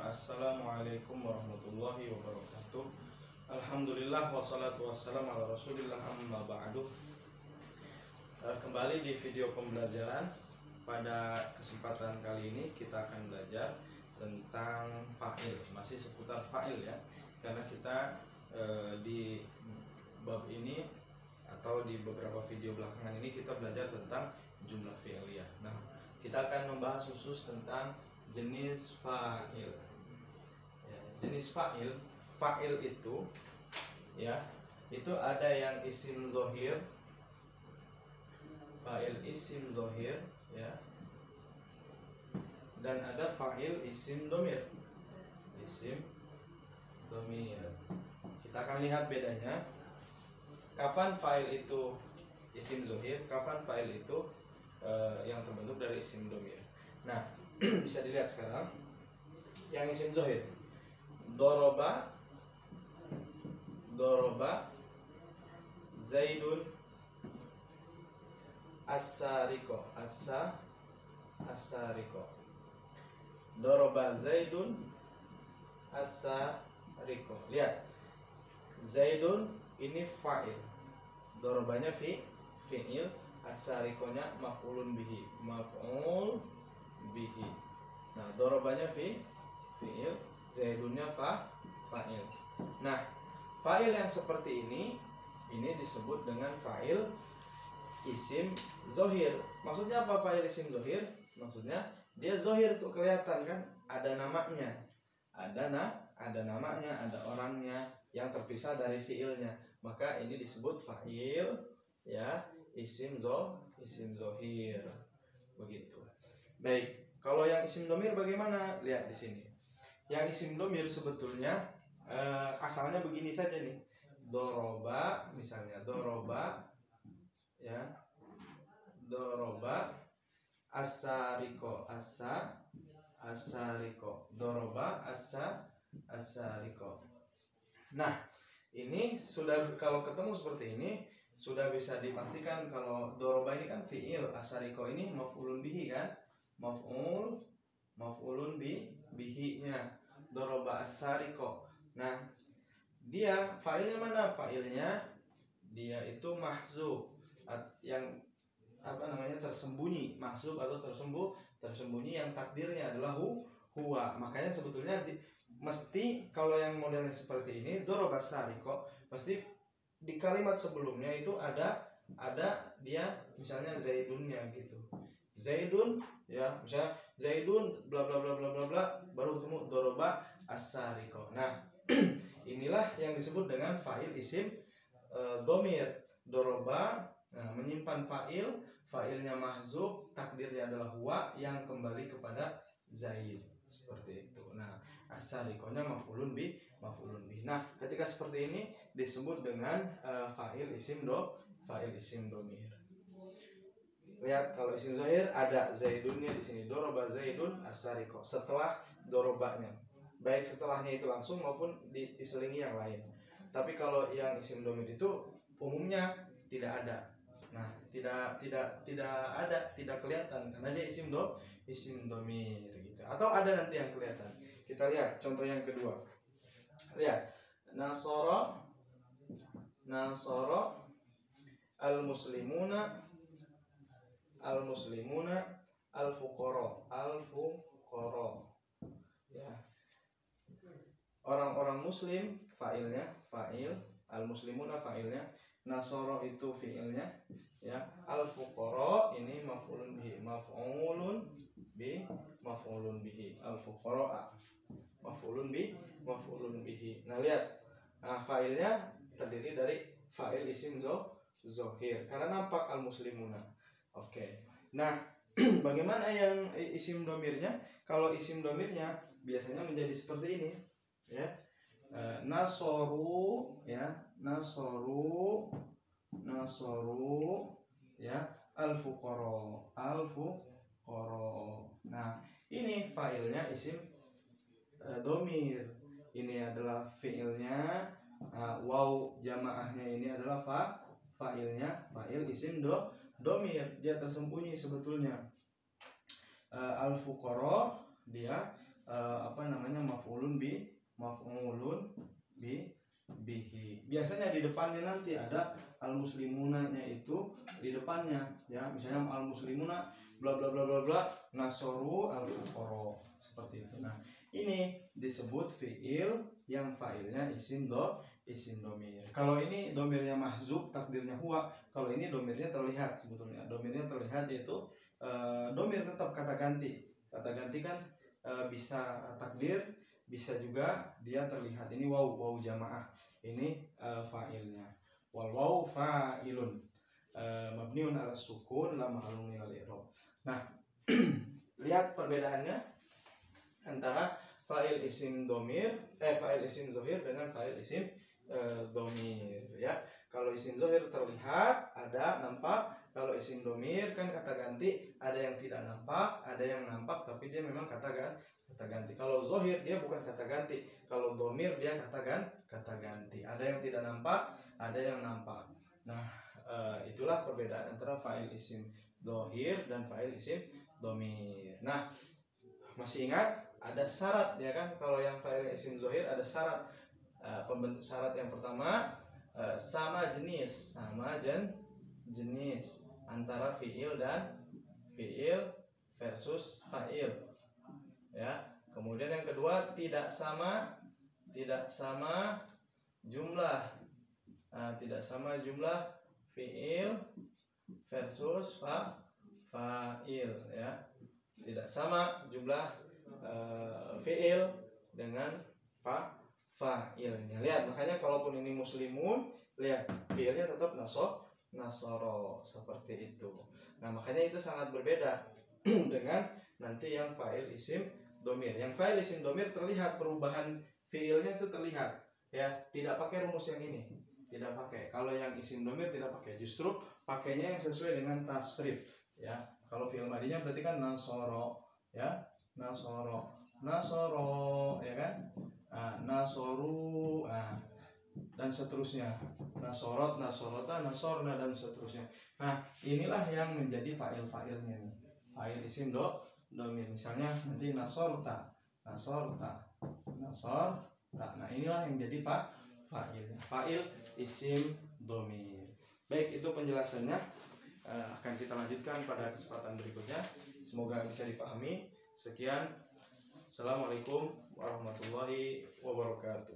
Assalamualaikum warahmatullahi wabarakatuh. Alhamdulillah wassalatu wassalamu ala rasulillah amma ba'du. Kembali di video pembelajaran. Pada kesempatan kali ini kita akan belajar tentang fa'il. Masih seputar fa'il ya. Karena kita di bab ini atau di beberapa video belakangan ini kita belajar tentang jumlah fi'liyah. Nah, kita akan membahas khusus tentang jenis fa'il. Jenis fa'il itu ya, itu ada yang isim zohir, fa'il isim zohir ya, dan ada fa'il isim domir. Isim domir. Kita akan lihat bedanya. Kapan fa'il itu isim zohir, kapan fa'il itu yang terbentuk dari isim domir. Nah, bisa dilihat sekarang yang isim zohir. Doroba Zaidun as-sariko Doroba Zaidun as-sariko. Lihat, Zaidun ini fa'il, dorobanya fi'il, as-sarikonya maf'ul bihi. Nah, dorobanya fi'il, Zaidunnya fa'il. Nah, fa'il yang seperti ini disebut dengan fa'il isim zohir. Maksudnya apa fa'il isim zohir? Maksudnya dia zohir tuh, kelihatan kan, ada namanya, ada namanya, ada orangnya yang terpisah dari fi'ilnya. Maka ini disebut fa'il ya, isim zohir. Begitu. Baik, kalau yang isim domir bagaimana? Lihat di sini. Yang isim domir sebetulnya asalnya begini saja nih. Doroba, misalnya doroba ya, doroba as-sariko, doroba as-sariko. Nah, ini sudah, kalau ketemu seperti ini sudah bisa dipastikan kalau doroba ini kan fi'il, as-sariko ini maf'ulun bihi kan, maf'ulun bihi-nya doroba as-sariko. Nah, dia fa'ilnya mana? Fa'ilnya dia itu mahzub, yang tersembunyi, mahzub atau tersembunyi yang takdirnya adalah huwa. Makanya sebetulnya mesti kalau yang modelnya seperti ini, doroba as-sariko, pasti di kalimat sebelumnya itu ada dia misalnya zaidunnya gitu. Zaidun ya, misalnya Zaidun bla bla bla bla bla bla, baru ketemu doroba as-sariko. Nah, inilah yang disebut dengan fa'il isim domir. Doroba menyimpan fa'ilnya mahzub, takdirnya adalah huwa yang kembali kepada Zaid, seperti itu. Nah, as-sarikonya maf'ulun bi. Nah, ketika seperti ini disebut dengan fa'il isim domir. Lihat, kalau isim zahir ada zaidunnya di sini, doroba zaidun as-sariko, setelah dorobanya, baik setelahnya itu langsung maupun diselingi yang lain. Tapi kalau yang isim domir itu umumnya tidak ada. Nah, tidak kelihatan karena dia isim domir gitu. Atau ada nanti yang kelihatan. Kita lihat contoh yang kedua. Lihat, nasoro al-muslimuna al-fuqara ya, orang-orang muslim, fa'ilnya fa'il, al-muslimuna fa'ilnya, nasoro itu fi'ilnya ya, al-fuqara ini maf'ulun bihi, al-fuqara maf'ulun bihi. Nah, lihat, fa'ilnya terdiri dari fa'il isim zohir karena nampak al-muslimuna. Oke. Nah, bagaimana yang isim domirnya? Kalau isim domirnya biasanya menjadi seperti ini ya. Nasoru ya, nasoru ya, al-fuqara. Nah, ini fa'ilnya isim domir. Ini adalah fi'ilnya, waw jamaahnya ini adalah fa'ilnya, fa'il isim domir, dia tersembunyi sebetulnya. Al-fuqara dia maf'ulun bihi. Biasanya di depannya nanti ada al muslimunanya itu di depannya ya, misalnya al muslimuna bla bla bla bla bla nasoru al fuqara seperti itu. Nah, ini disebut fiil yang fa'ilnya isim domir. Kalau ini domirnya mahzub, takdirnya huwa. Kalau ini domirnya terlihat, sebetulnya domirnya terlihat yaitu domir tetap kata ganti. Kata ganti kan bisa takdir, bisa juga dia terlihat. Ini waw jamaah. Ini fa'ilnya. Wal waw fa'ilun mabniun ala sukun la ma'lum min al-i'rab. Nah, lihat perbedaannya antara fa'il isim domir, fa'il isim zohir dengan fa'il isim domir ya. Kalau isim zohir terlihat, ada, nampak. Kalau isim domir kan kata ganti, ada yang tidak nampak, ada yang nampak tapi dia memang kata ganti. Kalau zohir dia bukan kata ganti, kalau domir dia kata ganti. Ada yang tidak nampak, ada yang nampak. Nah, itulah perbedaan antara fa'il isim zohir dan fa'il isim domir. Nah, masih ingat ada syarat ya kan? Kalau yang fa'il isim zohir ada syarat. Syarat yang pertama sama jenis antara fiil dan fiil versus fa'il ya. Kemudian yang kedua tidak sama jumlah fiil versus fa'il ya. Tidak sama jumlah fiil dengan fa'ilnya. Lihat, makanya kalaupun ini muslimun, lihat fiilnya tetap nasoro seperti itu. Nah, makanya itu sangat berbeda dengan nanti yang fa'il isim domir. Yang fa'il isim domir terlihat perubahan fiilnya itu terlihat ya, tidak pakai rumus yang ini. Tidak pakai. Kalau yang isim domir tidak pakai, justru pakainya yang sesuai dengan tasrif ya. Kalau fiil madinya berarti kan nasoro ya, nasoro ya kan, nasoru dan seterusnya, nasorot, nasorota, nasorna dan seterusnya. Nah, inilah yang menjadi fa'ilnya nih, fa'il isim domir. Misalnya nanti nasorta. Nah, inilah yang jadi fa'ilnya, fa'il isim domir. Baik, itu penjelasannya. Akan kita lanjutkan pada kesempatan berikutnya. Semoga bisa dipahami. Sekian. Assalamualaikum warahmatullahi wabarakatuh.